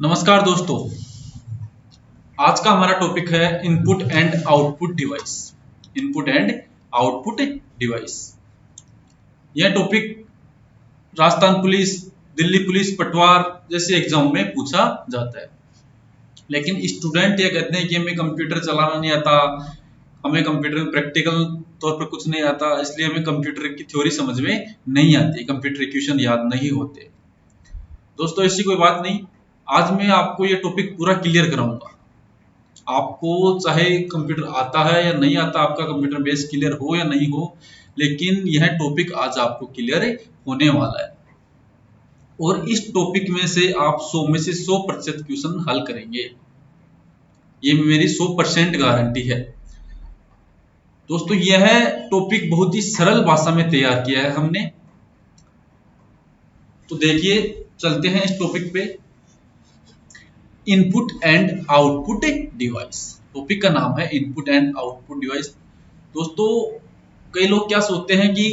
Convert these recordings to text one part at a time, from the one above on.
नमस्कार दोस्तों, आज का हमारा टॉपिक है input and output device. Input and output device, यह topic Rajasthan police, Delhi police, Patwar जैसे एग्जाम में पूछा जाता है। लेकिन स्टूडेंट ये कहते हैं कि हमें कंप्यूटर चलाना नहीं आता, हमें कंप्यूटर में प्रैक्टिकल तौर पर कुछ नहीं आता, इसलिए हमें कंप्यूटर की थ्योरी समझ में नहीं आती, कंप्यूटर इक्वेशन याद नहीं होते। दोस्तों ऐसी कोई बात नहीं, आज मैं आपको ये टॉपिक पूरा क्लियर कराऊंगा। आपको चाहे कंप्यूटर आता है या नहीं आता, आपका कंप्यूटर बेस क्लियर हो या नहीं हो, लेकिन यह टॉपिक आज आपको क्लियर होने वाला है। और इस टॉपिक में से आप 100 में से 100% क्वेश्चन हल करेंगे, ये मेरी 100% गारंटी है। दोस्तों यह टॉपिक बहुत ही सरल भाषा में तैयार किया है हमने, तो देखिए चलते हैं इस टॉपिक पे। Input and output device, topic का नाम है इनपुट एंड आउटपुट डिवाइस। दोस्तों कई लोग क्या सोचते हैं कि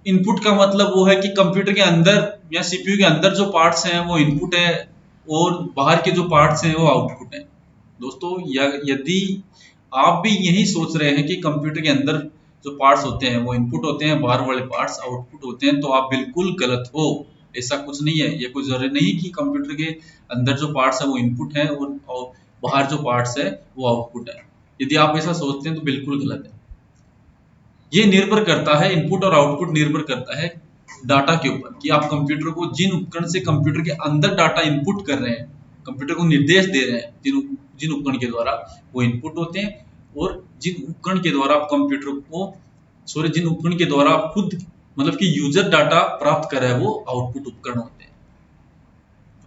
इनपुट का मतलब वो है कि कंप्यूटर के अंदर या सीपीयू के अंदर जो पार्ट्स हैं वो इनपुट है और बाहर के जो पार्ट्स हैं वो आउटपुट है। दोस्तों यदि आप भी यही सोच रहे हैं कि कंप्यूटर के अंदर जो पार्ट्स होते हैं वो इनपुट होते हैं, बाहर वाले पार्ट्स आउटपुट होते हैं, तो आप बिल्कुल गलत हो। ऐसा कुछ नहीं है, ये कोई जरूरी नहीं कि कंप्यूटर के अंदर जो पार्ट्स है वो इनपुट है और बाहर जो पार्ट्स है वो आउटपुट है। यदि आप ऐसा सोचते हैं तो बिल्कुल गलत है। ये निर्भर करता है, इनपुट और आउटपुट निर्भर करता है डाटा के ऊपर, कि आप कंप्यूटर को जिन उपकरण से कंप्यूटर के अंदर डाटा इनपुट कर रहे हैं, कंप्यूटर को निर्देश दे रहे हैं, जिन उपकरण के द्वारा वो इनपुट होते हैं, और जिन उपकरण के द्वारा आप कंप्यूटर को जिन उपकरण के द्वारा आप खुद मतलब कि यूजर डाटा प्राप्त कर रहे हैं वो आउटपुट उपकरण होते हैं।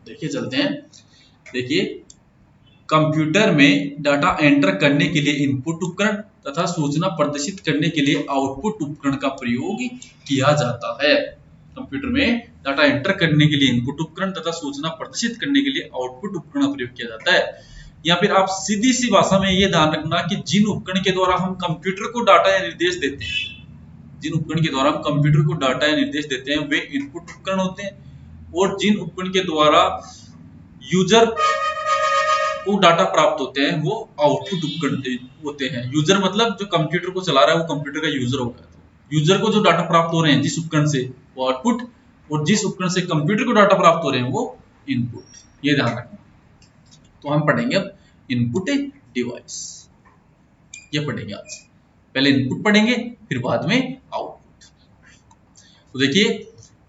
देखिए चलते हैं। देखिए कंप्यूटर में डाटा एंटर करने के लिए इनपुट उपकरण तथा सूचना प्रदर्शित करने के लिए आउटपुट उपकरण का प्रयोग किया जाता है। कंप्यूटर में डाटा एंटर करने के लिए इनपुट उपकरण तथा सूचना प्रदर्शित करने के लिए आउटपुट उपकरण का प्रयोग किया जाता है। या फिर आप सीधी सी भाषा में ये ध्यान रखना कि जिन उपकरण के द्वारा हम कंप्यूटर को डाटा या निर्देश देते हैं, जिन उपकरण के द्वारा हम कंप्यूटर को डाटा या निर्देश देते हैं वे इनपुट उपकरण होते हैं, और जिन उपकरण के द्वारा यूजर को डाटा प्राप्त होते हैं वो आउटपुट उपकरण होते हैं। यूजर मतलब जो कंप्यूटर को चला रहा है वो कंप्यूटर का यूजर होगा। यूजर को जो डाटा प्राप्त हो रहे हैं जिस उपकरण से वो आउटपुट, और जिस उपकरण से कंप्यूटर को डाटा प्राप्त हो रहे हैं वो इनपुट। ये ध्यान रखना। तो हम पढ़ेंगे अब इनपुट डिवाइस, ये पढ़ेंगे आज। पहले इनपुट पढ़ेंगे फिर बाद में आउटपुट। तो देखिए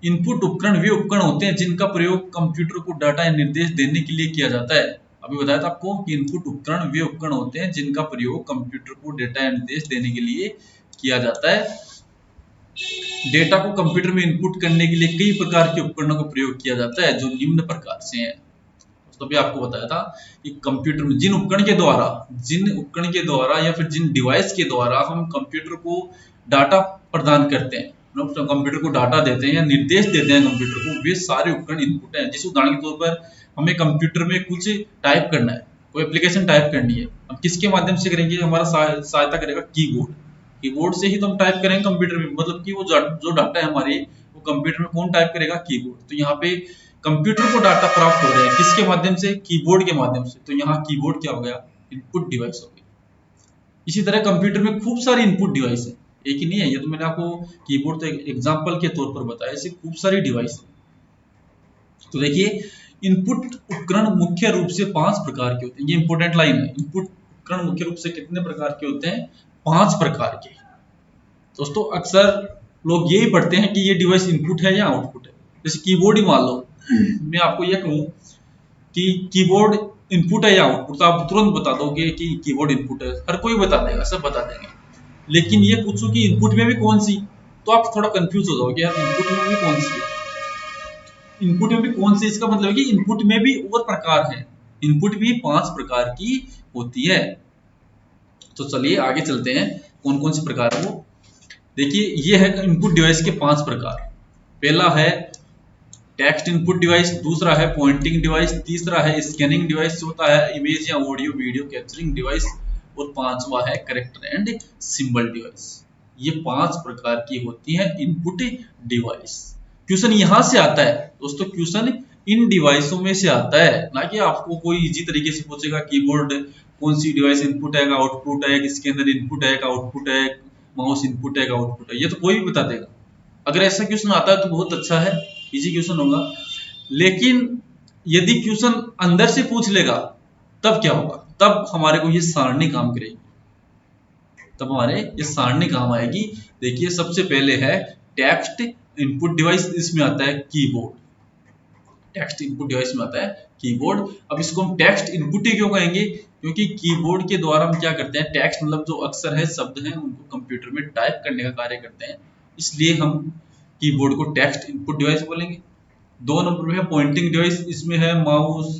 इनपुट उपकरण वे उपकरण होते हैं जिनका प्रयोग कंप्यूटर को डाटा या निर्देश देने के लिए किया जाता है। अभी बताया था आपको कि इनपुट उपकरण वे उपकरण होते हैं जिनका प्रयोग कंप्यूटर को डेटा या निर्देश देने के लिए किया जाता है। डेटा को कंप्यूटर में इनपुट करने के लिए कई प्रकार के उपकरणों का प्रयोग किया जाता है जो निम्न प्रकार से हैं। तो भी आपको बताया था कि कंप्यूटर में जिन उपकरण के द्वारा या फिर जिन डिवाइस के द्वारा हम कंप्यूटर को डाटा प्रदान करते हैं, कंप्यूटर को डाटा देते हैं या निर्देश देते हैं कंप्यूटर को, वे सारे उपकरण इनपुट हैं। जिस उदाहरण के तौर पर हमें कंप्यूटर में कुछ टाइप करना है, कोई एप्लीकेशन टाइप करनी है, हम किसके माध्यम से करेंगे? हमारा सहायता करेगा कीबोर्ड से ही तो हम टाइप करेंगे कंप्यूटर में। मतलब कि वो जो डाटा है हमारी वो कंप्यूटर में कौन टाइप करेगा? कीबोर्ड। तो यहाँ पे कंप्यूटर को डाटा प्राप्त हो रहे हैं किसके माध्यम से? कीबोर्ड के माध्यम से। तो यहाँ कीबोर्ड क्या हो गया? इनपुट डिवाइस हो गई। इसी तरह कंप्यूटर में खूब सारी इनपुट डिवाइस है, एक ही नहीं है। ये तो मैंने आपको कीबोर्ड तो एग्जांपल के तौर पर बताया, ऐसे खूब सारी डिवाइस है। तो देखिए इनपुट उपकरण मुख्य रूप से 5 प्रकार के होते हैं। ये इंपॉर्टेंट लाइन है। इनपुट उपकरण मुख्य रूप से कितने प्रकार के होते हैं? 5 प्रकार के। दोस्तों अक्सर लोग यही पढ़ते हैं कि ये डिवाइस इनपुट है या आउटपुट है। जैसे कीबोर्ड ही मान लो, मैं आपको यह कहूं कि कीबोर्ड इनपुट है या आउटपुट, तो आप तुरंत बता दोगे कि कीबोर्ड इनपुट है। हर कोई बता देगा, सब बता देंगे। लेकिन ये पूछो कि इनपुट में भी कौन सी, तो आप थोड़ा कंफ्यूज हो जाओगे, यार इनपुट में भी कौन सी, इनपुट में भी कौन सी। इसका मतलब है कि इनपुट में भी और प्रकार है। इनपुट भी 5 प्रकार की होती है। तो चलिए आगे चलते हैं, कौन कौन से प्रकार है वो। देखिए ये है इनपुट डिवाइस के 5 प्रकार। पहला है टेक्स्ट इनपुट डिवाइस, दूसरा है पॉइंटिंग डिवाइस, तीसरा है स्कैनिंग डिवाइस, चौथा है इमेज या ऑडियो वीडियो कैप्चरिंग डिवाइस, और पांचवा है कैरेक्टर एंड सिंबल डिवाइस। ये 5 प्रकार की होती है इनपुट डिवाइस। क्वेश्चन यहां से आता है दोस्तों, क्वेश्चन इन डिवाइसों में से आता है, ना कि आपको कोई इजी तरीके से पूछेगा कीबोर्ड कौन सी डिवाइस इनपुट है का आउटपुट है, किसके अंदर इनपुट है का आउटपुट है, माउस इनपुट है का आउटपुट है, ये तो कोई भी बता देगा। अगर ऐसा क्वेश्चन आता है तो बहुत अच्छा है, इजी क्वेश्चन होगा। लेकिन यदि क्वेश्चन अंदर से पूछ लेगा तब क्या होगा, तब हमारे को ये सारणी काम करेगी, तब हमारे ये सारणी काम आएगी। देखिए सबसे पहले है टेक्स्ट इनपुट डिवाइस, इसमें आता है कीबोर्ड, टेक्स्ट इनपुट डिवाइस में आता है कीबोर्ड। अब इसको हम टेक्स्ट इनपुट ही क्यों कहेंगे, क्योंकि कीबोर्ड के द्वारा हम क्या करते हैं, टेक्स्ट मतलब जो अक्षर है शब्द हैं उनको कंप्यूटर में टाइप करने का कार्य करते हैं, इसलिए हम कीबोर्ड को टेक्स्ट इनपुट डिवाइस बोलेंगे। 2 नंबर पे है पॉइंटिंग डिवाइस, इसमें है mouse,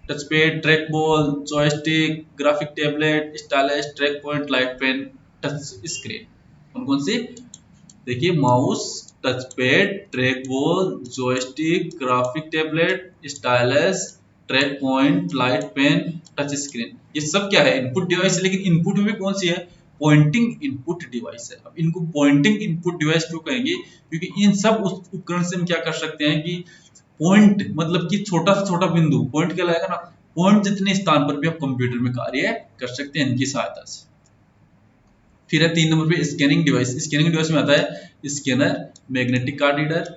touch pad, track ball, joystick, graphic tablet, stylus, track point, light pen, touch screen. कौन कौन से, देखिए mouse, touch pad, track ball, joystick, graphic tablet, stylus, track point, light pen, touch screen, ये सब क्या है, इनपुट डिवाइस है। लेकिन इनपुट में भी कौन सी है, पॉइंटिंग इनपुट डिवाइस है। अब इनको पॉइंटिंग इनपुट डिवाइस क्यों कहेंगे, क्योंकि इन सब उपकरण से हम क्या कर सकते हैं कि पॉइंट मतलब कि छोटा से छोटा बिंदु, पॉइंट क्या लगेगा ना, पॉइंट जितने स्थान पर भी आप कंप्यूटर में कार्य कर सकते हैं इनकी सहायता से। फिर है 3 नंबर पे स्कैनिंग डिवाइस, स्कैनिंग डिवाइस में आता है scanner, magnetic card reader,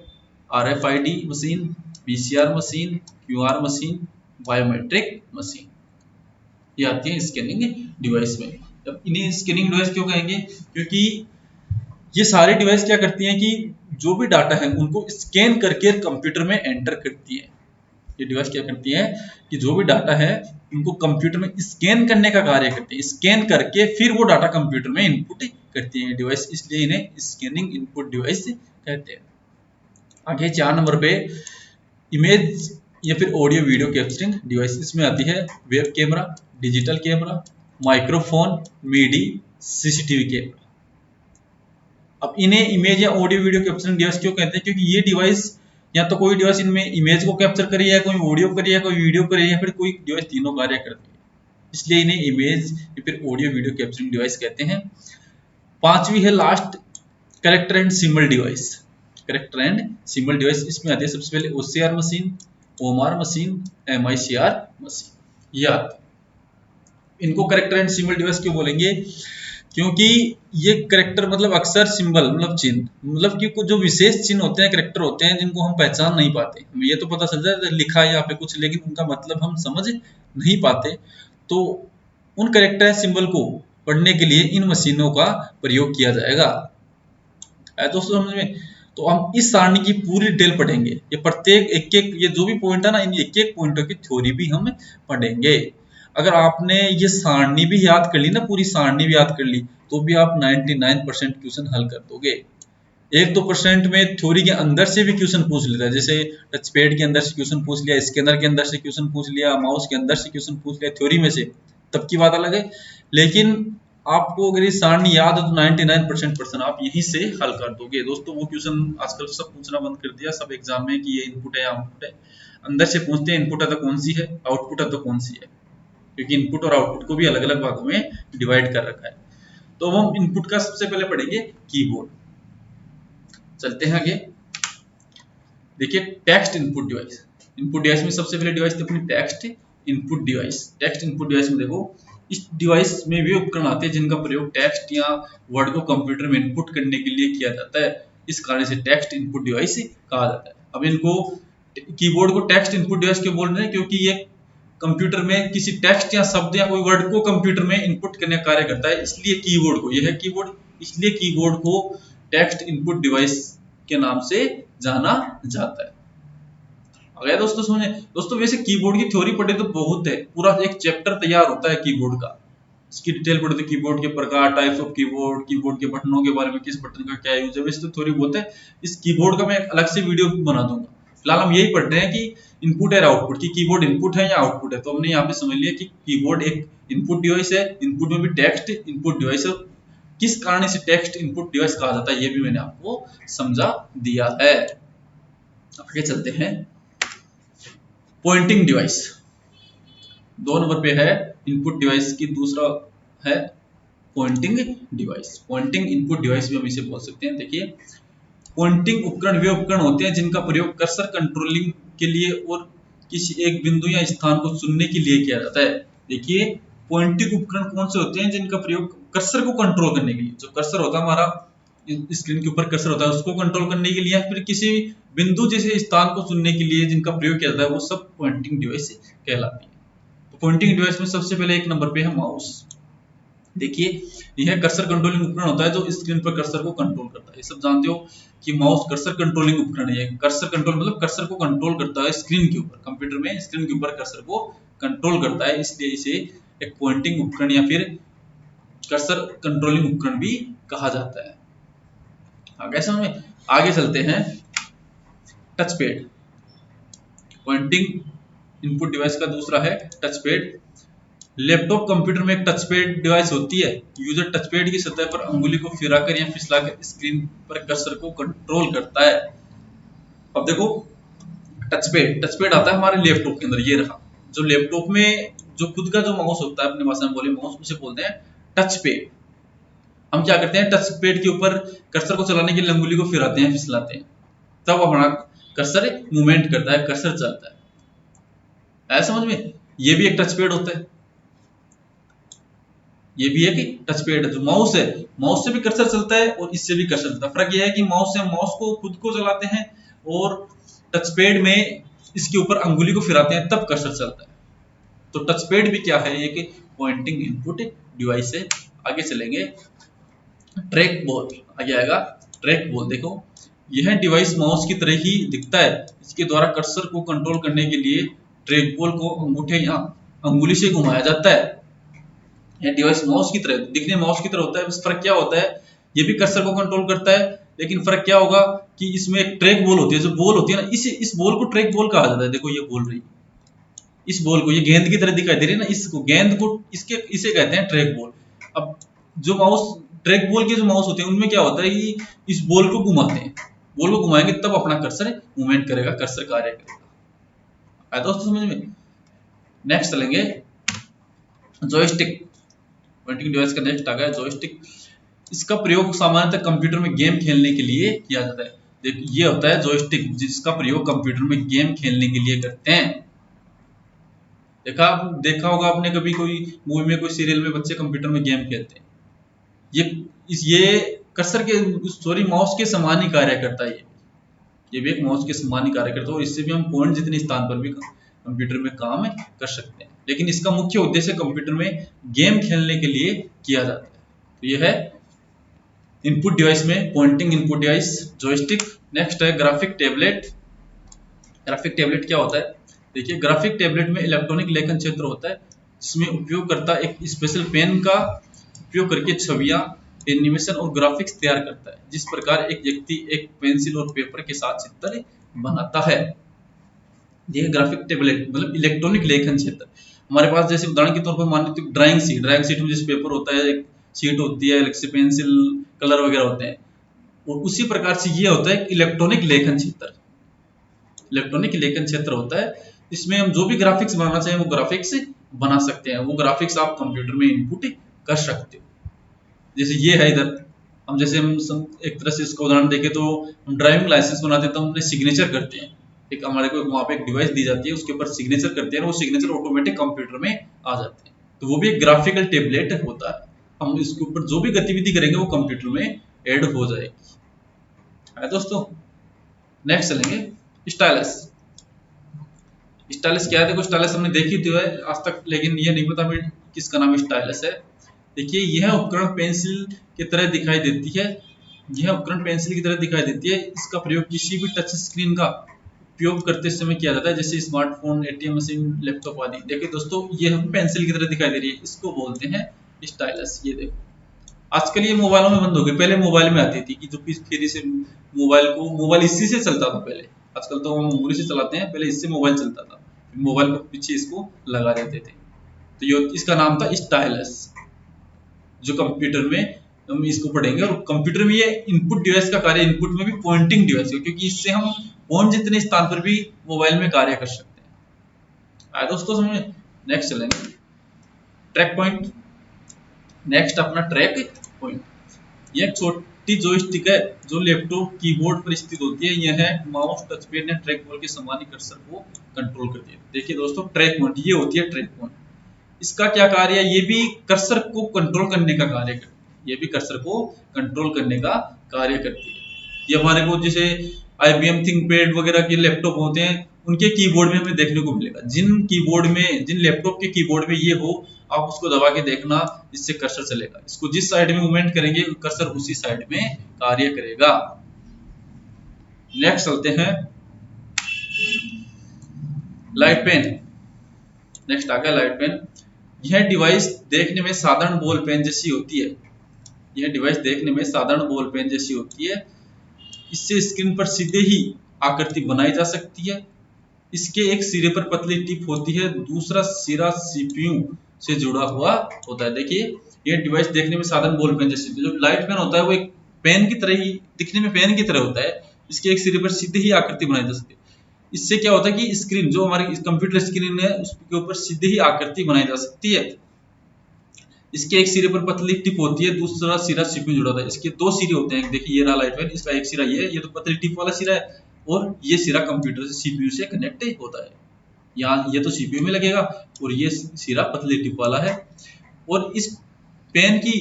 RFID machine, PCR machine, QR machine, biometric machine, ये आती है स्कैनिंग डिवाइस में। अब इन्हें स्कैनिंग डिवाइस क्यों कहेंगे, क्योंकि ये सारी डिवाइस क्या करती हैं कि जो भी डाटा है उनको स्कैन करके कंप्यूटर में एंटर करती है। ये डिवाइस क्या करती है कि जो भी डाटा है उनको कंप्यूटर में स्कैन करने का कार्य करती है, स्कैन करके फिर वो डाटा कंप्यूटर में इनपुट करती है डिवाइस, इसलिए इन्हें स्कैनिंग इनपुट डिवाइस कहते हैं। आगे 4 नंबर पे इमेज या फिर ऑडियो वीडियो कैप्चरिंग डिवाइस, इसमें आती है web camera, digital camera, microphone, midi, CCTV camera. अब इन्हें इमेज या ऑडियो वीडियो कैप्चरिंग डिवाइस क्यों कहते हैं, क्योंकि ये डिवाइस या तो कोई डिवाइस इनमें इमेज को कैप्चर करी है, कोई ऑडियो करी है, कोई वीडियो करी है, फिर कोई डिवाइस तीनों कार्य करती है, इसलिए इन्हें इमेज या फिर ऑडियो वीडियो कैप्चरिंग डिवाइस कहते हैं। 5वीं है last character and symbol device, character and symbol device, इसमें आती है सबसे पहले OCR machine, OMR machine, MICR machine, ये आती है। इनको कैरेक्टर एंड सिंबल डिवाइस क्यों बोलेंगे, क्योंकि ये करेक्टर मतलब अक्षर, सिंबल मतलब चिन्ह, मतलब कि कुछ जो विशेष चिन्ह होते हैं, करेक्टर होते हैं जिनको हम पहचान नहीं पाते, हमें ये तो पता चल जाता है लिखा है यहाँ पे कुछ, लेकिन उनका मतलब हम समझ नहीं पाते, तो उन करेक्टर सिंबल को पढ़ने के लिए इन मशीनों का प्रयोग किया जाएगा। दोस्तों समझ में, तो हम इस सारणी की पूरी डिटेल पढ़ेंगे, ये प्रत्येक एक एक ये जो भी पॉइंट है ना, इन एक एक पॉइंटों की थ्योरी भी हम पढ़ेंगे। अगर आपने ये सारणी भी याद कर ली ना, पूरी सारणी भी याद कर ली, तो भी आप 99% क्वेश्चन हल कर दोगे। 1-2% में थ्योरी के अंदर से भी क्वेश्चन पूछ लेता है, जैसे टच पैड के अंदर से क्वेश्चन पूछ लिया, स्कैनर के अंदर से क्वेश्चन पूछ लिया, माउस के अंदर से क्वेश्चन पूछ लिया थ्योरी में से, तब की बात अलग है। लेकिन आपको अगर ये सारणी याद है तो 99% आप यहीं से हल कर दोगे। दोस्तों वो क्वेश्चन आजकल सब पूछना बंद कर दिया सब एग्जाम में कि ये इनपुट है या आउटपुट है, अंदर से पूछते हैं इनपुट है तो कौन सी है, आउटपुट है तो कौन सी है, क्योंकि इनपुट और आउटपुट को भी अलग अलग भागों में डिवाइड कर रखा है। तो हम इनपुट का सबसे पहले पढ़ेंगे कीबोर्ड। चलते हैं आगे, देखिए text input device, input device में सबसे पहले डिवाइस थी अपनी text input device. Text input device में देखो इस डिवाइस में भी उपकरण आते हैं जिनका प्रयोग टेक्स्ट या वर्ड को कंप्यूटर में इनपुट करने के लिए किया जाता है, इस कारण से टेक्स्ट इनपुट डिवाइस कहा जाता है। अब इनको कीबोर्ड को टेक्स्ट इनपुट डिवाइस क्यों बोल रहे हैं, क्योंकि ये कंप्यूटर में किसी टेक्स्ट या शब्द या कोई वर्ड को कंप्यूटर में इनपुट करने का कार्य करता है, इसलिए कीबोर्ड को, यह है कीबोर्ड, इसलिए कीबोर्ड को टेक्स्ट इनपुट डिवाइस के नाम से जाना जाता है। अगर दोस्तों समझे, दोस्तों वैसे कीबोर्ड की थ्योरी पढ़े तो बहुत है, पूरा एक चैप्टर तैयार होता है कीबोर्ड का, इसकी डिटेल पढ़े तो कीबोर्ड के प्रकार, टाइप्स ऑफ कीबोर्ड, कीबोर्ड के बटनों के बारे में, किस बटन का क्या यूज है, वैसे तो थ्योरी बहुत है। इस कीबोर्ड का मैं अलग से वीडियो बना दूंगा, फिलहाल हम यही पढ़ रहे हैं कि इनपुट है आउटपुट, की कीबोर्ड इनपुट है या आउटपुट है। तो हमने यहाँ पे समझ लिया कि कीबोर्ड एक इनपुट डिवाइस है, इनपुट में भी टेक्स्ट इनपुट डिवाइस है, किस कारण इसे टेक्स्ट इनपुट डिवाइस कहा जाता है ये भी मैंने आपको समझा दिया है। आगे चलते हैं, पॉइंटिंग डिवाइस 2 नंबर पे है इनपुट डिवाइस की, दूसरा है pointing device. Pointing input device भी हम इसे बोल सकते हैं। देखिए पॉइंटिंग उपकरण वे उपकरण होते हैं जिनका प्रयोग कर्सर कंट्रोलिंग के लिए और किसी एक बिंदु या स्थान को चुनने के लिए किया जाता है। देखिए पॉइंटिंग उपकरण कौन से होते हैं जिनका प्रयोग कर्सर को कंट्रोल करने के लिए, जो कर्सर होता है हमारा स्क्रीन के ऊपर कर्सर होता है उसको कंट्रोल करने के लिए, या फिर किसी बिंदु जैसे स्थान को चुनने के लिए जिनका प्रयोग किया जाता है, वो सब पॉइंटिंग डिवाइस कहलाती है। तो पॉइंटिंग डिवाइस में सबसे पहले एक नंबर पे है माउस। देखिए यह कर्सर कंट्रोलिंग उपकरण होता है जो स्क्रीन पर कर्सर को कंट्रोल करता है। ये सब जानते हो कि माउस कर्सर कंट्रोलिंग उपकरण है। कर्सर कंट्रोल मतलब कर्सर को कंट्रोल करता है स्क्रीन के ऊपर, कंप्यूटर में स्क्रीन के ऊपर कर्सर को कंट्रोल करता है, इसलिए इसे एक पॉइंटिंग उपकरण या फिर कर्सर कंट्रोलिंग उपकरण भी कहा जाता है। आगे समझ में, आगे चलते हैं। Touch pad, pointing input device का दूसरा है टच पैड। लैपटॉप कंप्यूटर में एक टच पैड डिवाइस होती है। यूजर टच पैड की सतह पर अंगुली को फिराकर या फिसलाकर स्क्रीन पर कर्सर को कंट्रोल करता है। अब देखो टच पैड आता है हमारे लैपटॉप के अंदर, ये रहा। जो लैपटॉप में जो खुद का जो माउस होता है, अपने भाषा में बोले माउस, उसे बोलते हैं टच पैड। हम क्या करते हैं, टच पैड के ऊपर कर्सर को चलाने के लिए अंगुली को फिराते हैं, फिसलाते हैं, तब हमारा कर्सर मूवमेंट करता है, कर्सर चलता है। आया समझ में? ये भी एक टच पैड होता है, ये भी है कि टच पैड जो माउस है, माउस से भी कर्सर चलता है और इससे भी कर्सर चलता है। फर्क यह है कि माउस से माउस को खुद को चलाते हैं और टच पैड में इसके ऊपर अंगुली को फिराते हैं तब कर्सर चलता है। तो टच पैड भी क्या है, एक पॉइंटिंग इनपुट डिवाइस है। आगे चलेंगे, ट्रैक बॉल आगे आएगा। ट्रैक बॉल देखो, यह डिवाइस माउस की तरह ही दिखता है। इसके द्वारा कर्सर को कंट्रोल करने के लिए ट्रैक बॉल को अंगूठे या अंगुली से घुमाया जाता है। यह डिवाइस माउस की तरह दिखने माउस की तरह होता है, बस फर्क क्या होता है, ये भी कर्सर को कंट्रोल करता है, लेकिन फर्क क्या होगा कि इसमें एक ट्रैक बॉल होती है। जो बॉल होती है ना, इस बॉल को ट्रैक बॉल कहा जाता है। देखो ये बॉल रही, इस बॉल को, ये गेंद की तरह दिखाई दे रही है ना, इसको गेंद को इसे कहते हैं ट्रैक बॉल। अब जो माउस ट्रैक बॉल के जो माउस होते हैं उनमें क्या होता है कि इस बॉल को घुमाते हैं, बॉल को घुमाएंगे तब अपना कर्सर मूवमेंट करेगा, कर्सर कार्य करेगा। आया दोस्तों समझ में? नेक्स्ट चलेंगे जॉयस्टिक। पॉइंटिंग डिवाइस का नेक्स्ट आ गया जॉयस्टिक। इसका प्रयोग सामान्यतः कंप्यूटर में गेम खेलने के लिए किया जाता है। देखिए ये होता है जॉयस्टिक, जिसका प्रयोग कंप्यूटर में गेम खेलने के लिए करते हैं। देखा होगा आपने कभी कोई मूवी में, कोई सीरियल में बच्चे कंप्यूटर में गेम खेलते हैं। ये कर्सर के सॉरी माउस के समान ही कार्य करता है। ये भी एक माउस के समान ही कार्य करता है और इससे भी हम पॉइंट जितने स्थान पर भी कंप्यूटर में काम कर सकते हैं। लेकिन इसका मुख्य उद्देश्य कंप्यूटर में गेम खेलने के लिए किया जाता है। तो ये है इनपुट डिवाइस में pointing input device joystick. Next है ग्राफिक टैबलेट। ग्राफिक टैबलेट क्या होता है? देखिए ग्राफिक टैबलेट में इलेक्ट्रॉनिक लेखन क्षेत्र होता है, जिसमें उपयोगकर्ता एक स्पेशल पेन का उपयोग करके छवियां, एनिमेशन और ग्राफिक्स तैयार करता है। जिस प्रकार एक व्यक्ति एक पेंसिल और पेपर के साथ चित्र बनाता है। यह ग्राफिक टैबलेट मतलब इलेक्ट्रॉनिक लेखन क्षेत्र। हमारे पास जैसे उदाहरण के तौर पर मान लीजिए ड्राइंग शीट में जैसे पेपर होता है, एक शीट होती है, अलग से पेंसिल, कलर वगैरह होते हैं, और उसी प्रकार से ये होता है इलेक्ट्रॉनिक लेखन क्षेत्र। इलेक्ट्रॉनिक लेखन क्षेत्र होता है, इसमें हम जो भी ग्राफिक्स बनाना चाहें वो ग्राफिक्स बना सकते हैं। वो ग्राफिक्स आप कंप्यूटर में इनपुट कर सकते हो। जैसे ये है इधर, हम एक तरह से इसका उदाहरण देखें तो हम ड्राइविंग लाइसेंस बनाते हैं तो हम अपने सिग्नेचर करते हैं। एक हमारे को वहाँ पे एक डिवाइस दी जाती है, उसके ऊपर सिग्नेचर करते हैं, वो सिग्नेचर ऑटोमेटिक कंप्यूटर में आ जाते हैं। तो वो भी एक ग्राफिकल टेबलेट होता है। हम इसके ऊपर जो भी गतिविधि करेंगे वो कंप्यूटर में ऐड हो जाएगी। है दोस्तों, नेक्स्ट चलेंगे स्टाइलस। स्टाइलस क्या है? देखो स्टाइलस हमने देखी तो है आज तक, लेकिन ये नहीं पता हमें किसका नाम स्टाइलस है। देखिए यह उपकरण पेंसिल की तरह दिखाई देती है। यह उपकरण पेंसिल की तरह दिखाई देती है। इसका प्रयोग किसी भी टच स्क्रीन का उपयोग करते समय किया जाता है, जैसे स्मार्टफोन, एटीएम मशीन, लैपटॉप आदि। देखिए दोस्तों ये हम पेंसिल की तरह दिखाई दे रही है, इसको बोलते हैं स्टाइलस। ये देखो आजकल ये मोबाइलों में बंद हो गई, पहले मोबाइल में आती थी कि जो फिर से मोबाइल इसी से चलता था पहले। आजकल तो हम उंगली से चलाते हैं, पहले इससे मोबाइल चलता था, मोबाइल के पीछे इसको लगा देते थे। तो ये इसका नाम था स्टाइलस, जो कंप्यूटर में हम इसको पढ़ेंगे। और कंप्यूटर में ये इनपुट डिवाइस का कार्य, इनपुट में भी पॉइंटिंग डिवाइस है, क्योंकि इससे हम पॉइंट जितने स्थान पर भी मोबाइल में कार्य कर सकते हैं। आया दोस्तों समझ में? नेक्स्ट चलेंगे ट्रैक पॉइंट। नेक्स्ट अपना ट्रैक पॉइंट, ये जॉयस्टिक है जो लैपटॉप कीबोर्ड पर स्थित होती है, यह माउस, टच पैड या ट्रैक बॉल के समान ही कर्सर को कंट्रोल करती है। देखिए दोस्तों, ट्रैक पॉइंट ये होती है, ट्रैक पॉइंट इसका क्या कार्य है, ये भी कर्सर को कंट्रोल करने का कार्य करती है, ये भी कर्सर को कंट्रोल करने का कार्य करती है। ये हमारे को जैसे IBM थिंकपैड वगैरह के लैपटॉप होते हैं, उनके कीबोर्ड में हमें देखने को मिलेगा। जिन लैपटॉप के कीबोर्ड में ये हो, आप उसको दबा के देखना, इससे कर्सर चलेगा। इसको जिस साइड में मूवमेंट करेंगे कर्सर उसी साइड में कार्य करेगा। नेक्स्ट चलते हैं, लाइट पेन। नेक्स्ट आ गया लाइट पेन। यह डिवाइस देखने में साधारण बॉल पेन जैसी होती है। यह डिवाइस देखने में साधारण बॉल पेन जैसी होती है। इससे स्क्रीन पर सीधे ही आकृति बनाई जा सकती है। इसके एक सिरे पर पतली टिप होती है, दूसरा सिरा CPU से जुड़ा हुआ होता है। देखिए, यह डिवाइस देखने में साधारण बॉल पेन जैसी होती है। जो लाइट पेन होता है वो एक पेन की तरह ही दिखने में पेन की तरह होता है। इसके एक सिरे पर सीधे ही आकृति बनाई जा सकती है। इससे क्या होता है कि स्क्रीन, जो हमारी कंप्यूटर स्क्रीन है, उसके ऊपर सीधे ही आकृति बनाई जा सकती है। इसके एक सिरे पर पतली टिप होती है, दूसरा सिरा CPU जुड़ा होता है। इसके दो सिरे होते हैं, देखिए ये रहा लाइट पेन, इसका एक सिरा ये तो पतली टिप वाला सिरा है, और ये सिरा कंप्यूटर से CPU से कनेक्ट होता है। यहाँ ये तो CPU में लगेगा और ये सिरा पतली टिप वाला है। और इस पेन की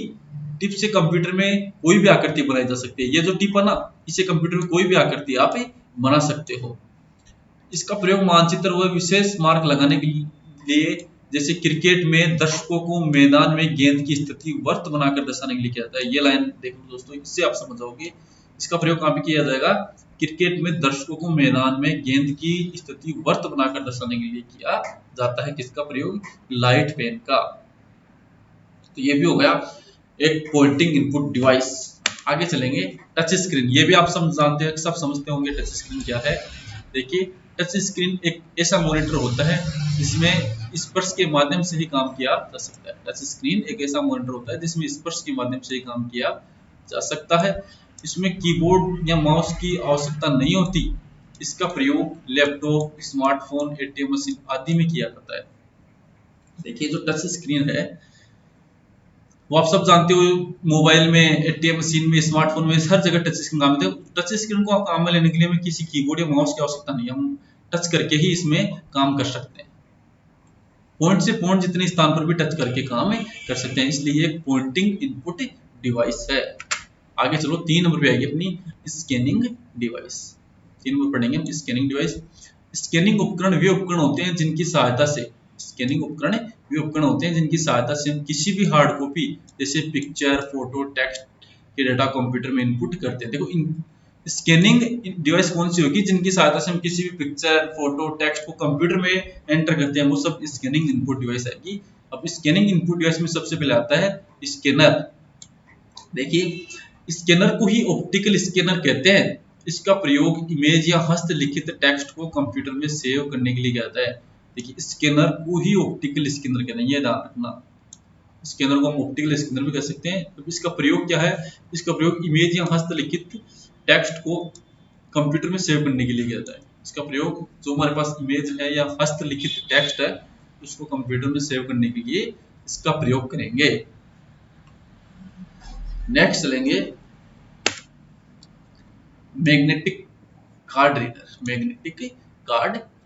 टिप से कंप्यूटर में कोई भी आकृति बनाई जा सकती है। ये जो टिप है ना, इसे कंप्यूटर में कोई भी आकृति आप बना सकते हो। इसका प्रयोग मानचित्र व विशेष मार्क लगाने के लिए, जैसे क्रिकेट में दर्शकों को मैदान में गेंद की स्थिति वर्त बनाकर दर्शाने के लिए किया जाता है। ये लाइन देखो दोस्तों, इससे आप समझ जाओगे इसका प्रयोग कहाँ पे किया जाएगा। क्रिकेट में दर्शकों को मैदान में गेंद की स्थिति वर्त बनाकर दर्शाने के लिए किया जाता है। किसका प्रयोग, लाइट पेन का। तो ये भी हो गया एक पॉइंटिंग इनपुट डिवाइस। आगे चलेंगे, टच स्क्रीन। ये भी आप सब जानते हैं, सब समझते होंगे टच स्क्रीन क्या है। देखिए, टच स्क्रीन एक ऐसा मॉनिटर होता है जिसमें स्पर्श के माध्यम से ही काम किया जा सकता है। टच स्क्रीन एक ऐसा मॉनिटर होता है जिसमें स्पर्श के माध्यम से ही काम किया जा सकता है। इसमें कीबोर्ड या माउस की आवश्यकता नहीं होती। इसका प्रयोग लैपटॉप, स्मार्टफोन, ATM मशीन आदि में किया जाता है। देखिए, जो टच स्क्रीन है वो आप सब जानते हो, मोबाइल में, ATM मशीन में, स्मार्टफोन में, हर जगह टच स्क्रीन काम में। टच स्क्रीन को काम में लेने के लिए हमें किसी कीबोर्ड या माउस की आवश्यकता नहीं है, हम टच करके ही इसमें काम कर सकते हैं। पॉइंट से पॉइंट जितने स्थान पर भी टच करके काम कर सकते हैं, इसलिए एक पॉइंटिंग इनपुट डिवाइस है। आगे चलो, 3 नंबर पे आएगी अपनी स्कैनिंग डिवाइस। 3 नंबर पढ़ेंगे हम स्कैनिंग डिवाइस। स्कैनिंग उपकरण वे उपकरण होते हैं जिनकी सहायता से हम किसी भी हार्ड कॉपी, जैसे पिक्चर, फोटो, टेक्स्ट के डाटा कंप्यूटर में इनपुट करते हैं। देखो, स्कैनिंग डिवाइस कौन सी होगी, जिनकी सहायता से हम किसी भी पिक्चर, फोटो, टेक्स्ट को कंप्यूटर में एंटर करते हैं, वो सब स्कैनिंग इनपुट डिवाइस आएगी। अब स्कैनिंग इनपुट डिवाइस में सबसे पहले आता है स्कैनर। देखिए, स्कैनर को ही ऑप्टिकल स्कैनर कहते हैं। इसका प्रयोग इमेज या हस्तलिखित टेक्स्ट को कंप्यूटर में सेव करने के लिए किया जाता है। देखिए, स्कैनर को ही ऑप्टिकल स्कैनर कहते हैं, ये ध्यान रखना। स्कैनर को हम ऑप्टिकल स्कैनर भी कह सकते हैं। तो इसका प्रयोग क्या है, इसका प्रयोग इमेज या हस्तलिखित टेक्स्ट को कंप्यूटर में सेव करने के लिए किया जाता है। इसका प्रयोग, जो हमारे पास इमेज है या हस्तलिखित टेक्स्ट है, उसको कंप्यूटर में सेव करने के लिए इसका प्रयोग करेंगे। नेक्स्ट चलेंगे, मैग्नेटिक कार्ड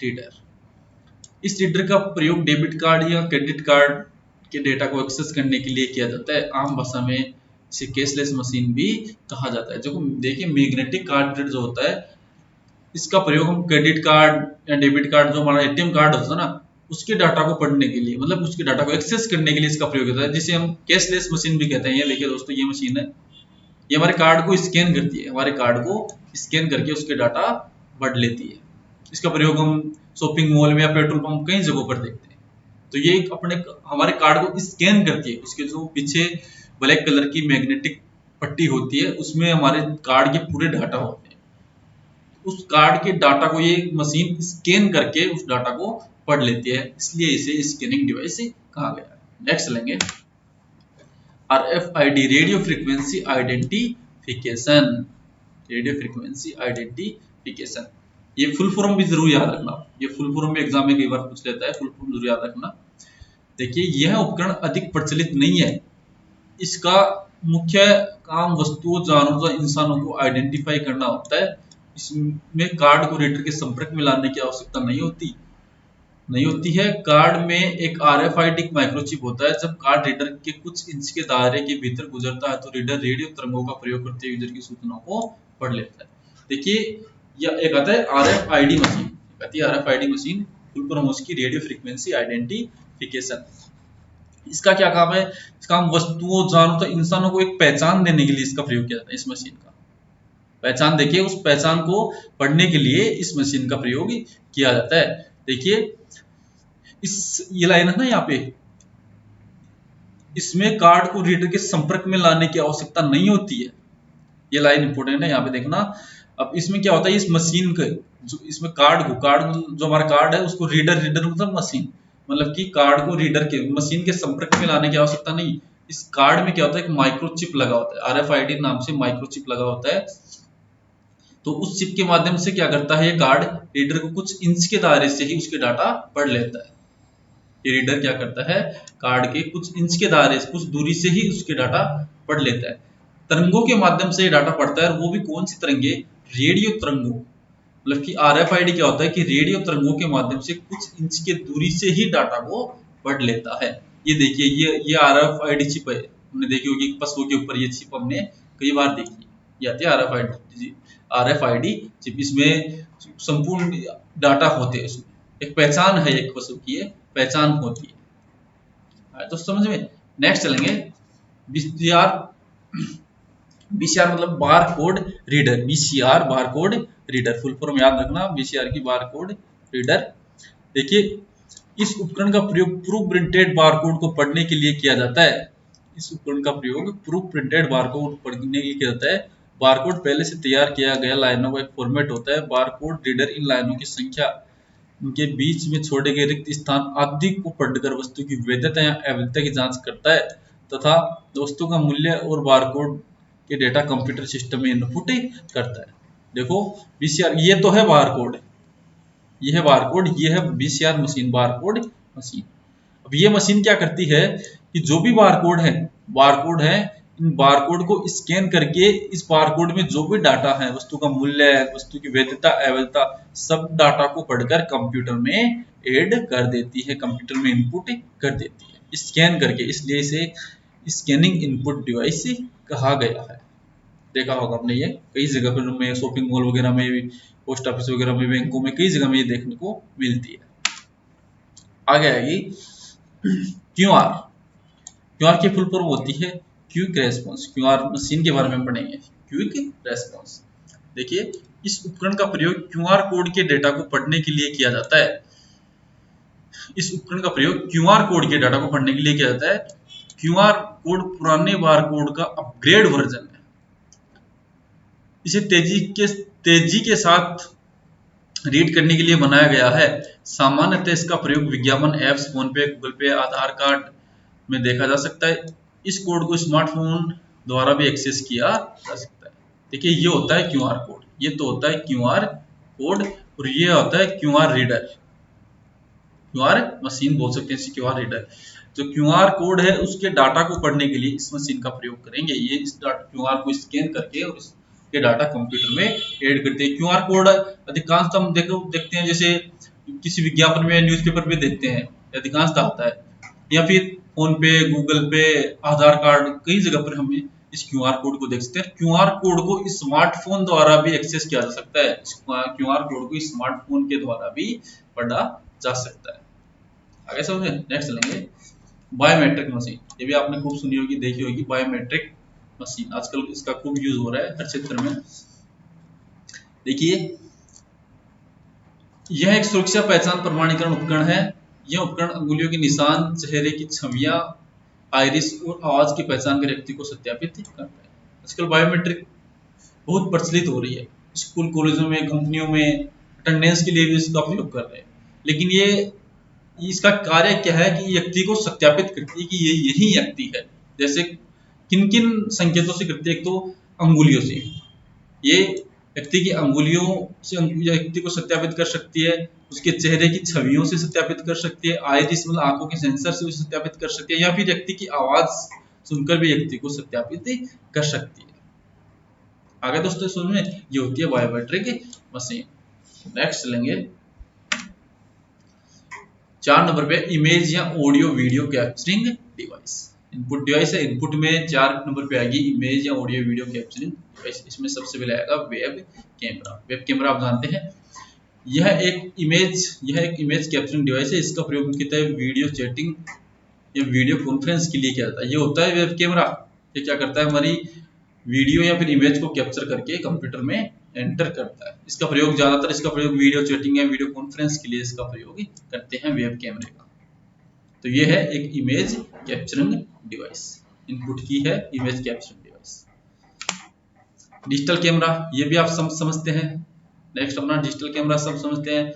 रीडर। इस रीडर का प्रयोग डेबिट कार्ड या क्रेडिट कार्ड के डेटा को एक्सेस करने के लिए किया जाता है। आम भाषा में इसे कैशलेस मशीन भी कहा जाता है। जो देखिए, मैग्नेटिक कार्ड रीडर जो होता है, इसका प्रयोग हम क्रेडिट कार्ड या डेबिट कार्ड, जो हमारा ATM कार्ड होता है ना, उसके डाटा को पढ़ने के लिए, मतलब उसके डाटा को एक्सेस करने के लिए इसका प्रयोग होता है, जिसे हम कैशलेस मशीन भी कहते हैं। ये देखिए दोस्तों, ये मशीन है, ये हमारे कार्ड को स्कैन करती है, हमारे कार्ड को स्कैन करके उसके डाटा पढ़ लेती है। इसका प्रयोग हम शॉपिंग मॉल में या पेट्रोल पंप कई जगहों पर देखते हैं। तो ये अपने हमारे कार्ड को स्कैन करती है। उसके जो पीछे ब्लैक कलर की मैग्नेटिक पट्टी होती है, उसमें हमारे कार्ड के पूरे डाटा होते हैं। उस कार्ड के डाटा को ये मशीन स्कैन करके उस डाटा को पढ़ लेती है, इसलिए इसे स्कैनिंग डिवाइस कहा गया है। नेक्स्ट लेंगे, RFID, रेडियो फ्रीक्वेंसी आइडेंटिफिकेशन। ये फुल फॉर्म भी जरूर याद रखना, ये फुल फॉर्म भी एग्जाम में कई बार पूछ लेता है, फुल फॉर्म जरूर याद रखना। देखिए, यह उपकरण अधिक प्रचलित नहीं है। इसका मुख्य काम वस्तुओं, जानवरों, इंसानों को आइडेंटिफाई करना होता है। इसमें कार्ड को रीडर के संपर्क में लाने की आवश्यकता नहीं होती है। कार्ड में एक RFID माइक्रोचिप होता है। जब कार्ड रीडर के कुछ इंच के दायरे के भीतर गुजरता है तो रीडर रेडियो तरंगों का प्रयोग करते हुए यूजर की सूचनाओं को पढ़ लेता है। देखिए, यह एक आता है RFID मशीन, कहती है RFID मशीन, फुल फॉर्म उसकी रेडियो फ्रीक्वेंसी आइडेंटिफिकेशन। इसका क्या काम है? इसका काम वस्तुओं, जानवरों, इंसानों को एक पहचान देने के लिए इसका प्रयोग किया जाता है। इस मशीन का पहचान, देखिए उस पहचान को पढ़ने के लिए इस मशीन का प्रयोग किया जाता है। देखिए ये लाइन है ना यहाँ पे, इसमें कार्ड को रीडर के संपर्क में लाने की आवश्यकता नहीं होती है। ये लाइन इंपॉर्टेंट है, यहाँ पे देखना। अब इसमें क्या होता है, इस मशीन के जो इसमें कार्ड को जो हमारा कार्ड है उसको रीडर मतलब मशीन, मतलब कि कार्ड को रीडर के मशीन के संपर्क में लाने की आवश्यकता नहीं। इस कार्ड में क्या होता है, एक माइक्रोचिप लगा होता है, RFID नाम से माइक्रोचिप लगा होता है। तो उस चिप के माध्यम से क्या करता है, ये कार्ड रीडर को कुछ इंच के दायरे से ही उसके डाटा पढ़ लेता है। ये रीडर क्या करता है, कार्ड के कुछ इंच के दायरे से, कुछ दूरी से ही उसके डाटा पढ़ लेता है। तरंगों के माध्यम से ये डाटा पढ़ता है, और वो भी कौन सी तरंगे, रेडियो तरंगों। मतलब कि RFID क्या होता है कि रेडियो तरंगों के माध्यम से कुछ इंच के दूरी से ही डाटा को पढ़ लेता है। ये देखिए, ये RFID चिप है, हमने देखी होगी पशुओं के ऊपर ये चिप हमने कई बार देखी। ये आती है RFID चिप। इसमें संपूर्ण डाटा होते हैं, इसमें एक पहचान है, एक पशु की पहचान होती है। तो समझ में। नेक्स्ट चलेंगे BCR। BCR मतलब bar code reader. BCR bar code reader, full form याद रखना, BCR की बार कोड रीडर। देखिए, इस उपकरण का प्रयोग प्रूफ प्रिंटेड बारकोड को पढ़ने के लिए किया जाता है। इस उपकरण का प्रयोग प्रूफ प्रिंटेड बारकोड पढ़ने के लिए किया जाता है। बारकोड पहले से तैयार किया गया लाइनों का एक फॉर्मेट होता है। बारकोड रीडर इन लाइनों की संख्या, उनके बीच में छोड़े गए रिक्त स्थान आदि को पढ़कर वस्तु की वैधता या अवैधता की जांच करता है तथा वस्तु का मूल्य और बारकोड के डेटा कंप्यूटर सिस्टम में इनपुट करता है। देखो BCR, ये तो है बारकोड, ये है बारकोड, ये है BCR मशीन, बारकोड मशीन। अब ये मशीन क्या करती है कि जो भी बारकोड है, इन बारकोड को स्कैन करके इस बारकोड में जो भी डाटा है, वस्तु का मूल्य, वस्तु की वैधता, अवैधता, सब डाटा को पढ़कर कंप्यूटर में ऐड कर देती है, कंप्यूटर में इनपुट कर देती है स्कैन करके। इसलिए इसे स्कैनिंग इनपुट डिवाइस कहा गया है। देखा होगा आपने, ये कई जगह पर में, शॉपिंग मॉल वगैरह में, पोस्ट ऑफिस वगैरह में, बैंकों में, कई जगह में ये देखने को मिलती है। आगे आएगी QR। QR की फुल फॉर्म होती है क्विक रेस्पॉन्स। QR मशीन के बारे में पढ़ेंगे, क्विक रेस्पॉन्स। देखिए, इस उपकरण का प्रयोग QR कोड के डेटा को पढ़ने के लिए किया जाता है। इस उपकरण का प्रयोग QR कोड के डाटा को पढ़ने के लिए किया जाता है। QR कोड पुराने बारकोड का अपग्रेड वर्जन है। इसे तेजी के साथ रीड करने के लिए बनाया गया है। सामान्यतः इसका प्रयोग विज्ञापन ऐप्स, फोन पे, गूगल पे, आधार कार्ड में देखा जा सकता है। इस कोड को स्मार्टफोन द्वारा भी एक्सेस किया जा सकता है। देखिए, ये होता है QR कोड, ये तो होता है QR कोड, और ये होता है QR रीडर, QR मशीन बोल सकते हैं इसे, QR रीडर। जो QR कोड है उसके डाटा को पढ़ने के लिए इस मशीन का प्रयोग करेंगे। ये इस QR को स्कैन करके और इसके डाटा कंप्यूटर में ऐड करते हैं। QR कोड अधिकांश हम देखते हैं, जैसे किसी विज्ञापन में, न्यूज़पेपर पे देखते हैं, अधिकांश आता है, या फिर फोन पे, गूगल पे, आधार कार्ड, कई जगह पर हमें इस QR कोड को देख सकते हैं। QR कोड को स्मार्टफोन द्वारा भी एक्सेस किया जा सकता है। QR कोड को स्मार्टफोन के द्वारा भी पढ़ा जा सकता है। आगे समझे। नेक्स्ट चलेंगे बायोमेट्रिक मशीन। ये भी आपने खूब सुनी होगी, देखी होगी, बायोमेट्रिक मशीन। आजकल इसका खूब यूज हो रहा है हर क्षेत्र में। देखिए, यह एक सुरक्षा पहचान प्रमाणीकरण उपकरण है। यह उपकरण अंगुलियों के निशान, चेहरे की छवियां, आइरिस और आवाज की पहचान कर व्यक्ति को सत्यापित करता है। आजकल बायोमेट्रिक बहुत प्रचलित हो रही है। स्कूल, कॉलेजों में, कंपनियों में अटेंडेंस के लिए भी इसका प्रयोग कर रहे हैं। लेकिन ये इसका कार्य क्या है कि व्यक्ति को सत्यापित करती है कि ये यही व्यक्ति है। जैसे किन किन संकेतों से करती है, एक तो अंगुलियों से, ये व्यक्ति की अंगुलियों से व्यक्ति को सत्यापित कर सकती है, उसके चेहरे की छवियों से सत्यापित कर सकती है, आइरिस मतलब आंखों के सेंसर से उसे सत्यापित कर सकती है, या फिर व्यक्ति की आवाज सुनकर भी व्यक्ति को सत्यापित कर सकती है। आगे दोस्तों समझ में, ये होती है बायोमेट्रिक मशीन। नेक्स्ट लेंगे 4 नंबर पे इमेज या audio video capturing device. Input device है, इनपुट में 4 नंबर पे आएगी इमेज या ऑडियो वीडियो कैप्चरिंग डिवाइस। इसमें सबसे पहले आएगा वेब कैमरा। वेब कैमरा आप जानते हैं, यह एक इमेज कैप्चरिंग डिवाइस है। इसका प्रयोग मुख्यतः वीडियो चैटिंग या वीडियो कॉन्फ्रेंस के लिए किया जाता है। ये होता है वेब कैमरा। ये क्या करता है, हमारी वीडियो या फिर इमेज को कैप्चर करके कंप्यूटर में एंटर करता है। इसका प्रयोग ज्यादातर वीडियो चैटिंग या वीडियो कॉन्फ्रेंस के लिए इसका प्रयोग करते हैं वेब कैमरे का। तो ये है एक इमेज कैप्चरिंग डिवाइस, इनपुट की है image capturing device. Digital camera, ये भी आप समझते हैं। नेक्स्ट अपना डिजिटल कैमरा सब समझते हैं।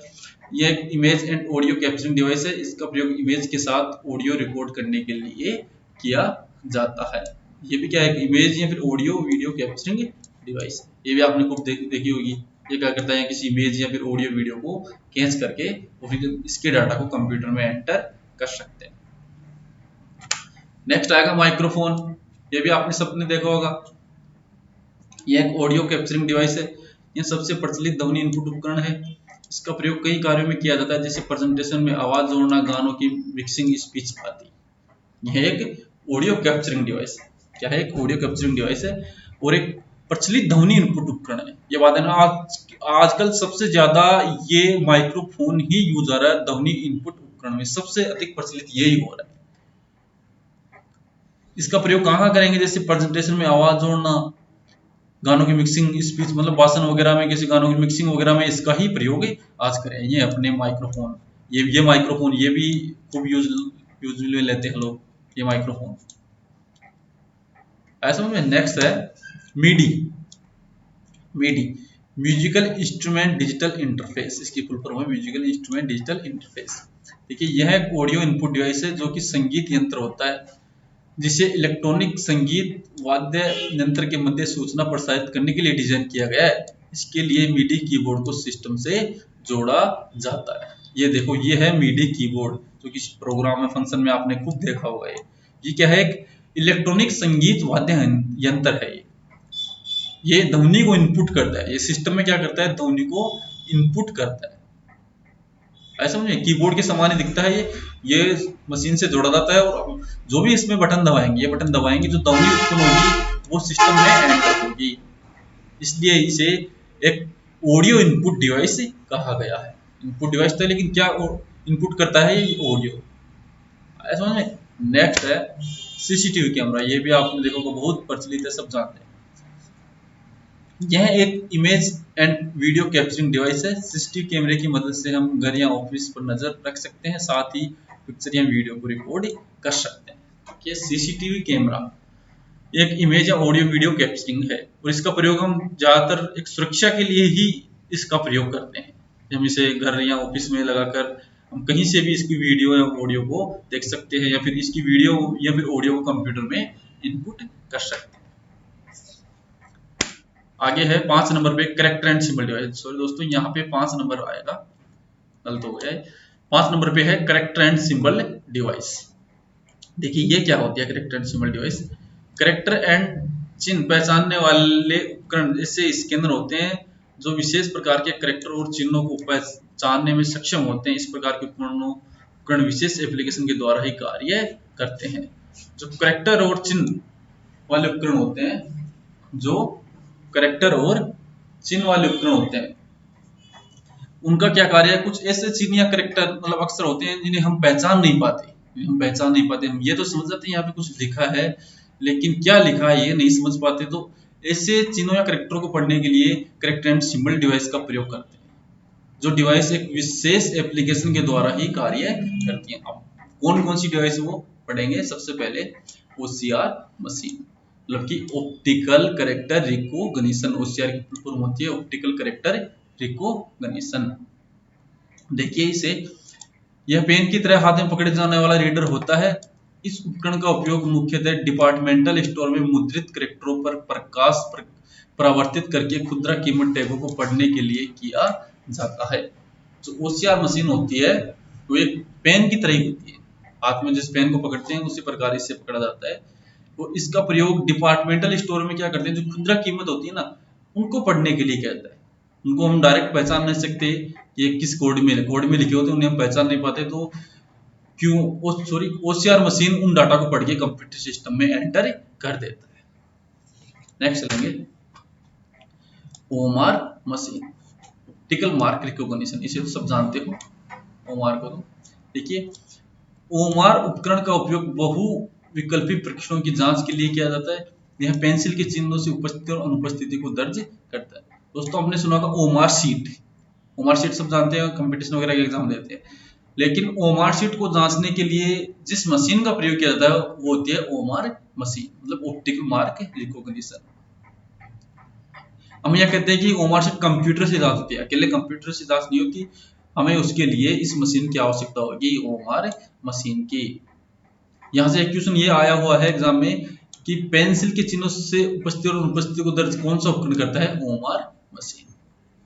ये एक image and audio capturing device है। इसका प्रयोग इमेज के साथ ऑडियो रिकॉर्ड करने के लिए किया जाता है। ये भी क्या है, इमेज या फिर ऑडियो वीडियो कैप्चरिंग डिवाइस। ये भी आपने खूब देखी होगी। ये क्या करता है, किसी इमेज या फिर ऑडियो वीडियो को कैच करके और फिर इसके डाटा को कंप्यूटर में एंटर कर सकते हैं। नेक्स्ट आएगा माइक्रोफोन। ये भी आपने सबने देखा होगा। ये एक ऑडियो कैप्चरिंग डिवाइस है। यह सबसे प्रचलित ध्वनि इनपुट उपकरण है। इसका प्रयोग कई कार्यों में किया जाता है, जैसे प्रेजेंटेशन में आवाज जोड़ना, गानों की मिक्सिंग, स्पीच आदि। यह एक ऑडियो कैप्चरिंग डिवाइस है। क्या है, एक ऑडियो कैप्चरिंग डिवाइस है और एक प्रचलित ध्वनि इनपुट उपकरण है। ये बात है ना, आजकल सबसे ज्यादा ये माइक्रोफोन ही यूज आ रहा है। ध्वनि इनपुट उपकरण में सबसे अधिक प्रचलित यही हो रहा है। इसका प्रयोग कहाँ करेंगे, जैसे प्रेजेंटेशन में आवाज जोड़ना, गानों की मिक्सिंग, स्पीच मतलब भाषण वगैरह में, किसी गानों की मिक्सिंग वगैरह में इसका ही प्रयोग आज करें। ये अपने माइक्रोफोन, ये माइक्रोफोन, ये भी खूब यूज में लेते हैं लोग ये माइक्रोफोन। ऐसा में नेक्स्ट है midi. Musical instrument digital interface. इसकी फुल फॉर्म है म्यूजिकल इंस्ट्रूमेंट डिजिटल इंटरफेस। देखिए, यह एक ऑडियो इनपुट डिवाइस है जो कि संगीत यंत्र होता है, जिसे इलेक्ट्रॉनिक संगीत वाद्य यंत्र के मध्य सूचना प्रसारित करने के लिए डिजाइन किया गया है। इसके लिए मीडी कीबोर्ड को सिस्टम से जोड़ा जाता है। ये देखो, ये है मीडी कीबोर्ड जो कि प्रोग्राम में, फंक्शन में आपने खूब देखा होगा। ये क्या है, एक इलेक्ट्रॉनिक संगीत वाद्य यंत्र है। ये ध्वनि को इनपुट करता है। ये सिस्टम में क्या करता है, ध्वनि को इनपुट करता है। ऐसा समझे, कीबोर्ड के समान ही दिखता है। ये मशीन से जोड़ा जाता है और जो भी इसमें बटन दबाएंगे, ये बटन दबाएंगे, जो ध्वनि उत्पन्न होगी वो सिस्टम में एंटर होगी। इसलिए इसे एक ऑडियो इनपुट डिवाइस कहा गया है। इनपुट डिवाइस तो है, लेकिन क्या इनपुट करता है, ये ऑडियो। ऐसा समझे। नेक्स्ट है सीसीटीवी कैमरा। ये भी आपने देखा होगा, बहुत प्रचलित है, सब जानते हैं। यह एक image and video capturing device है। सीसीटीवी कैमरे की मदद से हम घर या ऑफिस पर नजर रख सकते हैं, साथ ही पिक्चर या वीडियो को रिकॉर्ड कर सकते हैं। ये सीसीटीवी कैमरा एक इमेज या ऑडियो वीडियो कैप्चरिंग है और इसका प्रयोग हम ज्यादातर एक सुरक्षा के लिए ही इसका प्रयोग करते हैं। हम इसे घर या ऑफिस में लगाकर हम कहीं से भी इसकी वीडियो या ऑडियो को देख सकते हैं, या फिर इसकी वीडियो या फिर ऑडियो को कंप्यूटर में इनपुट कर सकते हैं। आगे है 5 नंबर पे character and symbol device. Sorry दोस्तों, यहाँ पे 5 नंबर आएगा, गलत हो गया है। 5 नंबर पे है कैरेक्टर एंड सिंबल डिवाइस। देखिए, ये क्या होती है character and symbol device. Character and चिन्ह पहचानने वाले उपकरण जैसे स्कैनर होते हैं, जो विशेष प्रकार के कैरेक्टर और चिन्हों को पहचानने में सक्षम होते हैं। इस प्रकार के उपकरण विशेष एप्लीकेशन के द्वारा ही कार्य करते हैं। जो कैरेक्टर और चिन्ह वाले उपकरण होते हैं, जो कैरेक्टर और चिन्ह वाले उपकरण होते हैं, उनका क्या कार्य है, कुछ ऐसे चिन्ह या कैरेक्टर मतलब अक्षर होते हैं जिन्हें हम पहचान नहीं पाते। हम ये तो समझ जाते हैं यहाँ पे कुछ लिखा है, लेकिन क्या लिखा है ये नहीं समझ पाते। तो ऐसे चिन्हों या कैरेक्टरों को पढ़ने के लिए कैरेक्टर एंड सिंबल डिवाइस का प्रयोग करते हैं, जो डिवाइस एक विशेष एप्लीकेशन के द्वारा ही कार्य करती है। अब कौन कौन सी डिवाइस वो पढ़ेंगे। सबसे पहले OCR मशीन, मतलब कि ऑप्टिकल कैरेक्टर रिकॉग्निशन। OCR की फुल फॉर्म होती है ऑप्टिकल कैरेक्टर रिकॉग्निशन। देखिए इसे, यह पेन की तरह हाथ में पकड़े जाने वाला रीडर होता है। इस उपकरण का उपयोग मुख्यतः डिपार्टमेंटल स्टोर में मुद्रित कैरेक्टरों पर प्रकाश परावर्तित करके खुदरा कीमत टैगों को पढ़ने के लिए किया जाता है। जो OCR मशीन होती है वो एक पेन की तरह ही होती है। हाथ में जिस पेन को पकड़ते हैं उसी प्रकार इससे पकड़ा जाता है। तो इसका प्रयोग डिपार्टमेंटल स्टोर में क्या करते हैं, जो खुदरा कीमत होती है ना, उनको पढ़ने के लिए कहता है। उनको हम डायरेक्ट पहचान नहीं सकते कि ये किस कोड में लिखे होते हैं, उन्हें हम पहचान नहीं पाते, तो ओसीआर मशीन उन डाटा को पढ़ के कंप्यूटर सिस्टम में एंटर कर देता है। नेक्स्ट चलेंगे, OMR machine, optical mark recognition, इसे तो सब जानते हो ओएमआर को। तो देखिए, ओएमआर उपकरण का उपयोग बहु विकल्पी परीक्षणों की जांच के लिए किया जाता है। यह पेंसिल के चिन्हों से उपस्थिति और अनुपस्थिति को दर्ज करता है। दोस्तों हमने सुना होगा ओएमआर शीट, ओएमआर शीट सब जानते हैं, कंपटीशन वगैरह के एग्जाम देते हैं। लेकिन ओएमआर शीट को जांचने के लिए जिस मशीन का प्रयोग किया जाता है वो होती है ओएमआर मशीन, मतलब ऑप्टिकल मार्क रिकॉग्निशन। हम यह कहते हैं कि ओएमआर शीट कंप्यूटर से जांच होती है, अकेले कंप्यूटर से जांच नहीं होती, हमें उसके लिए इस मशीन की आवश्यकता होगी, ओएमआर मशीन की। यहाँ से एक क्वेश्चन ये आया हुआ है एग्जाम में कि पेंसिल के चिन्हों से उपस्थिति और अनुपस्थिति को दर्ज कौन सा उपकरण करता है, ओएमआर मशीन।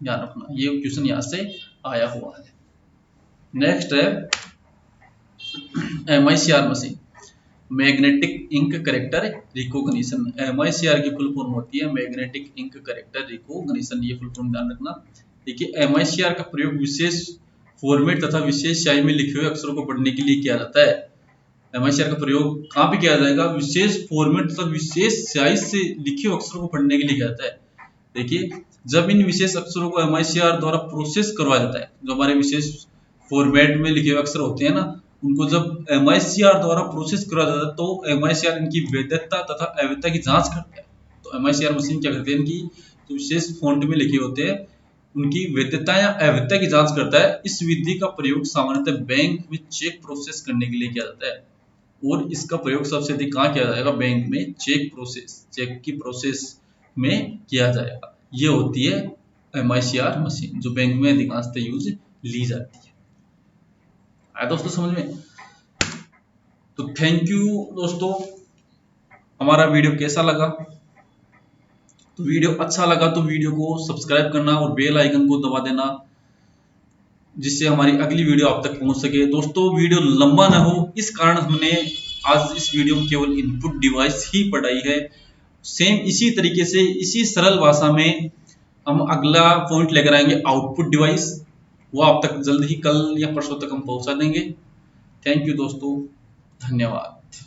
ध्यान रखना, ये क्वेश्चन यहाँ से आया हुआ है। नेक्स्ट है MICR machine, magnetic ink character recognition. MICR की फुल फॉर्म होती है मैग्नेटिक इंक करेक्टर रिकॉग्निशन, ये फुल फॉर्म ध्यान रखना। देखिए, एमआईसीआर का प्रयोग विशेष फॉर्मेट तथा विशेष स्याही में लिखे हुए अक्षरों को पढ़ने के लिए किया जाता है। एमआईसीआर का प्रयोग कहाँ पे किया जाएगा, विशेष फॉर्मेट तथा विशेष स्याही से लिखे हुए अक्षरों को पढ़ने के लिए किया जाता है। देखिए, जब इन विशेष अक्षरों को एमआईसीआर द्वारा प्रोसेस करवाया जाता है, जो हमारे विशेष फॉर्मेट में लिखे हुए अक्षर होते हैं ना, उनको जब एमआईसीआर द्वारा प्रोसेस करा जाता है तो एमआईसीआर इनकी वैधता तथा अवैधता की जांच करता है। तो एमआईसीआर मशीन क्या करती है, इनकी जो विशेष फॉन्ट में लिखे होते हैं उनकी वैधता या अवैधता की जांच करता है। इस विधि का प्रयोग सामान्यतः बैंक में चेक प्रोसेस करने के लिए किया जाता है, और इसका प्रयोग सबसे अधिक कहाँ किया जाएगा, बैंक में चेक की प्रोसेस में किया जाएगा। ये होती है एमआईसीआर मशीन, जो बैंक में अधिकांशतः यूज ली जाती है। आया दोस्तों समझ में? तो थैंक यू दोस्तों। हमारा वीडियो कैसा लगा? तो वीडियो अच्छा लगा तो वीडियो को सब्सक्राइब करना और बेल आइकन को दबा देना, जिससे हमारी अगली वीडियो आप तक पहुंच सके। दोस्तों वीडियो लंबा ना हो, इस कारण हमने आज इस वीडियो में केवल इनपुट डिवाइस ही पढ़ाई है। सेम इसी तरीके से इसी सरल भाषा में हम अगला पॉइंट लेकर आएंगे, आउटपुट डिवाइस। वो आप तक जल्द ही कल या परसों तक हम पहुंचा देंगे। थैंक यू दोस्तों, धन्यवाद।